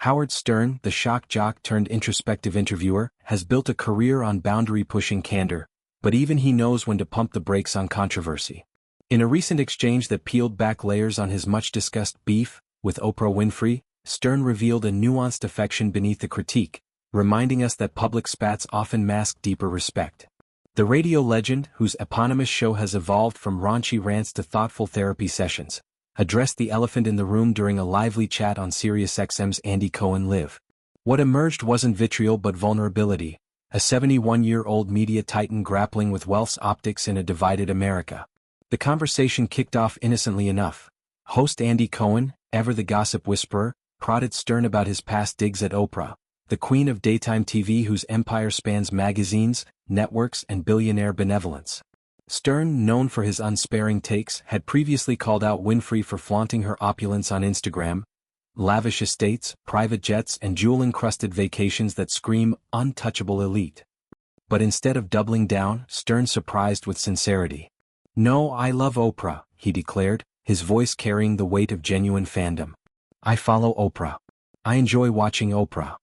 Howard Stern, the shock jock turned introspective interviewer, has built a career on boundary-pushing candor, but even he knows when to pump the brakes on controversy. In a recent exchange that peeled back layers on his much-discussed beef with Oprah Winfrey, Stern revealed a nuanced affection beneath the critique, reminding us that public spats often mask deeper respect. The radio legend, whose eponymous show has evolved from raunchy rants to thoughtful therapy sessions, addressed the elephant in the room during a lively chat on SiriusXM's Andy Cohen Live. What emerged wasn't vitriol but vulnerability, a 71-year-old media titan grappling with wealth's optics in a divided America. The conversation kicked off innocently enough. Host Andy Cohen, ever the gossip whisperer, prodded Stern about his past digs at Oprah, the queen of daytime TV whose empire spans magazines, networks, and billionaire benevolence. Stern, known for his unsparing takes, had previously called out Winfrey for flaunting her opulence on Instagram, lavish estates, private jets, and jewel-encrusted vacations that scream untouchable elite. But instead of doubling down, Stern surprised with sincerity. "No, I love Oprah," he declared, his voice carrying the weight of genuine fandom. "I follow Oprah. I enjoy watching Oprah."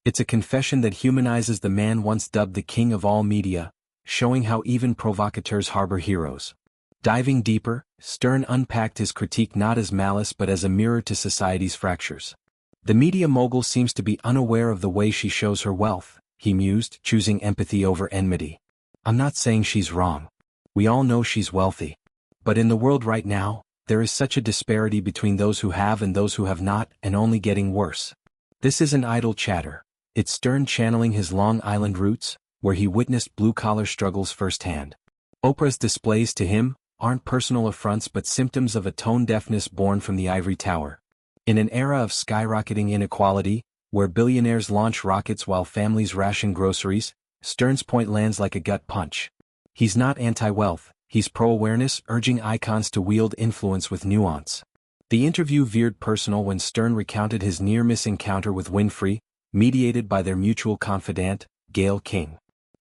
It's a confession that humanizes the man once dubbed the king of all media, showing how even provocateurs harbor heroes. Diving deeper, Stern unpacked his critique not as malice but as a mirror to society's fractures. "The media mogul seems to be unaware of the way she shows her wealth," he mused, choosing empathy over enmity. "I'm not saying she's wrong. We all know she's wealthy. But in the world right now, there is such a disparity between those who have and those who have not, and only getting worse." This isn't idle chatter. It's Stern channeling his Long Island roots, where he witnessed blue-collar struggles firsthand. Oprah's displays to him aren't personal affronts but symptoms of a tone deafness born from the ivory tower. In an era of skyrocketing inequality, where billionaires launch rockets while families ration groceries, Stern's point lands like a gut punch. He's not anti-wealth, he's pro-awareness, urging icons to wield influence with nuance. The interview veered personal when Stern recounted his near-miss encounter with Winfrey, mediated by their mutual confidant, Gayle King.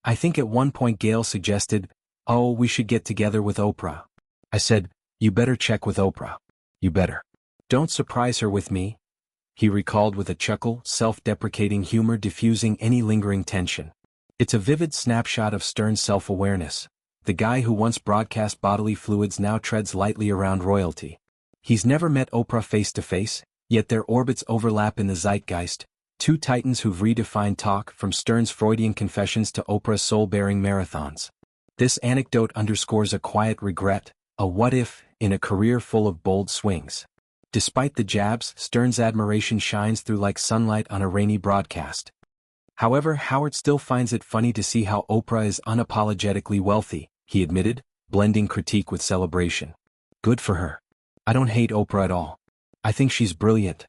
"I think at one point Gayle suggested, 'Oh, we should get together with Oprah.' I said, 'You better check with Oprah. You better. Don't surprise her with me,'" he recalled with a chuckle, self-deprecating humor diffusing any lingering tension. It's a vivid snapshot of Stern's self-awareness. The guy who once broadcast bodily fluids now treads lightly around royalty. He's never met Oprah face-to-face, yet their orbits overlap in the zeitgeist, two titans who've redefined talk from Stern's Freudian confessions to Oprah's soul-bearing marathons. This anecdote underscores a quiet regret, a what-if, in a career full of bold swings. Despite the jabs, Stern's admiration shines through like sunlight on a rainy broadcast. However, Howard still finds it funny to see how Oprah is unapologetically wealthy, he admitted, blending critique with celebration. "Good for her. I don't hate Oprah at all. I think she's brilliant."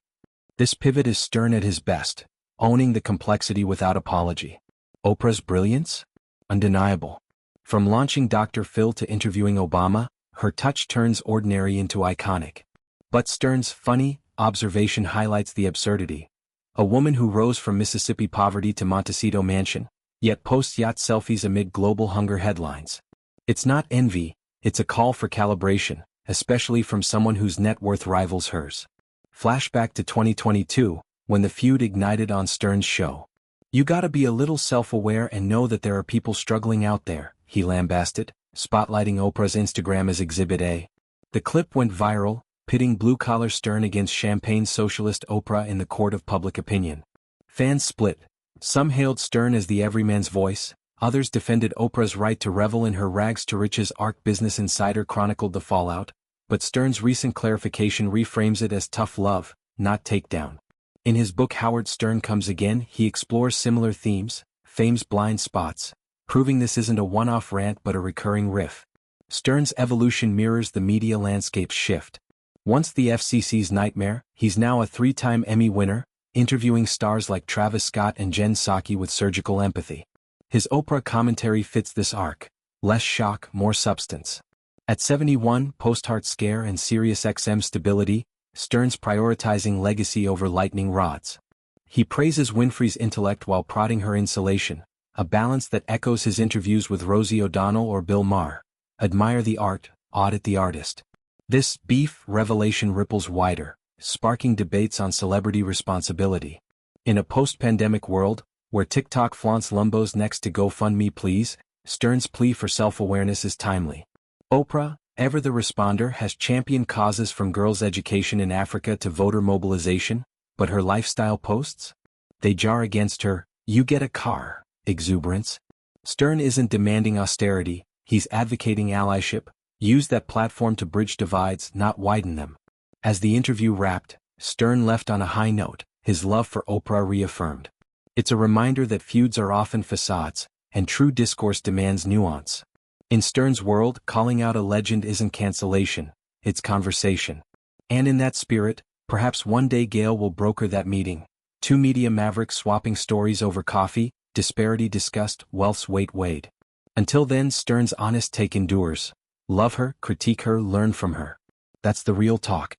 This pivot is Stern at his best, owning the complexity without apology. Oprah's brilliance? Undeniable. From launching Dr. Phil to interviewing Obama, her touch turns ordinary into iconic. But Stern's funny observation highlights the absurdity. A woman who rose from Mississippi poverty to Montecito mansion, yet posts yacht selfies amid global hunger headlines. It's not envy, it's a call for calibration, especially from someone whose net worth rivals hers. Flashback to 2022, when the feud ignited on Stern's show. "You gotta be a little self-aware and know that there are people struggling out there," he lambasted, spotlighting Oprah's Instagram as Exhibit A. The clip went viral, pitting blue-collar Stern against champagne socialist Oprah in the court of public opinion. Fans split. Some hailed Stern as the everyman's voice, others defended Oprah's right to revel in her rags-to-riches arc. Business Insider chronicled the fallout, but Stern's recent clarification reframes it as tough love, not takedown. In his book Howard Stern Comes Again, he explores similar themes, fame's blind spots, proving this isn't a one-off rant but a recurring riff. Stern's evolution mirrors the media landscape's shift. Once the FCC's nightmare, he's now a 3-time Emmy winner, interviewing stars like Travis Scott and Jen Psaki with surgical empathy. His Oprah commentary fits this arc. Less shock, more substance. At 71, post-Heart Scare and SiriusXM stability, Stern's prioritizing legacy over lightning rods. He praises Winfrey's intellect while prodding her insulation, a balance that echoes his interviews with Rosie O'Donnell or Bill Maher. Admire the art, audit the artist. This beef revelation ripples wider, sparking debates on celebrity responsibility. In a post-pandemic world, where TikTok flaunts Lumbo's next to GoFundMe please, Stern's plea for self-awareness is timely. Oprah, ever the responder, has championed causes from girls' education in Africa to voter mobilization, but her lifestyle posts? They jar against her, "you get a car" exuberance. Stern isn't demanding austerity, he's advocating allyship. Use that platform to bridge divides, not widen them. As the interview wrapped, Stern left on a high note, his love for Oprah reaffirmed. It's a reminder that feuds are often facades, and true discourse demands nuance. In Stern's world, calling out a legend isn't cancellation, it's conversation. And in that spirit, perhaps one day Gayle will broker that meeting. Two media mavericks swapping stories over coffee, disparity discussed, wealth's weight weighed. Until then, Stern's honest take endures. Love her, critique her, learn from her. That's the real talk.